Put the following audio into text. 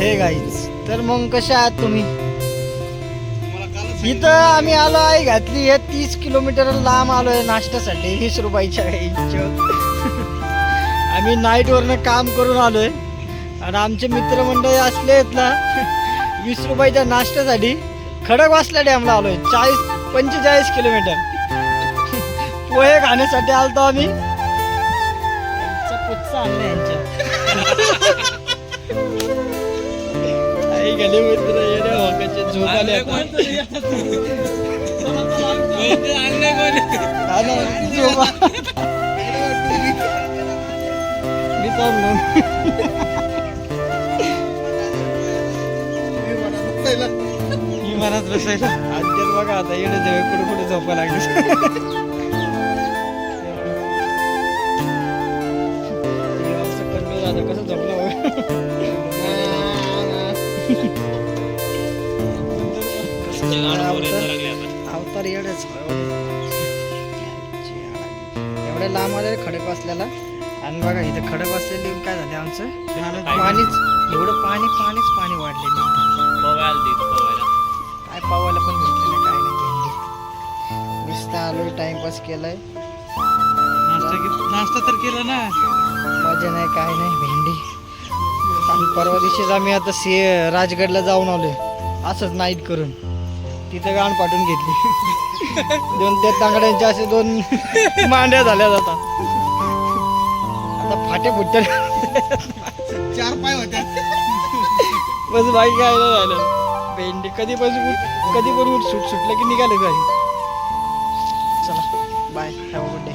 हे गाईच तर मग कशा आहात तुम्ही? इथं आम्ही आलो आहे घातली हे 30 किलोमीटर लांब आलोय नाश्त्यासाठी 20 रुपयाच्या आम्ही नाईट वरनं काम करून आलोय आणि आमचे मित्रमंडळी असले आहेत ना 20 रुपयाच्या नाश्त्यासाठी खडकवासला डॅमला आलोय 45 किलोमीटर पोहे खाण्यासाठी आलतो आम्ही. पुच्चा आणलं यांच्या आई गेले मित्र येणे हकाचे झोप आले मी विमानात बसायला आद्यात बघा आता येणे जवळ कुठे कुठे झोपा लागली. कसं झोपला अवतार एवढेच एवढे लांब आले खडक वाचल्याला. आणि बघा इथं खडक वाचलेली काय झाले आमचं पाणीच एवढं पाणी वाढलेलं काय पावायला पण भेटलं नाही काय नाही. नुसतं आलोय टाइमपास केलाय नाश्ता तर केला ना मजा नाही काय नाही भेंडी. आणि परवा दिवशीच आम्ही आता राजगडला जाऊन आलोय असंच नाईट करून तिथं गाण पाठवून घेतली. त्या तांगड्यांच्या असे 2 मांड्या झाल्या आता फाटे फुटते 4 पाय होत्या बस बाई काय झालं भेंडी कधी पण सुटलं की निघाले घरी. चला bye have a good day.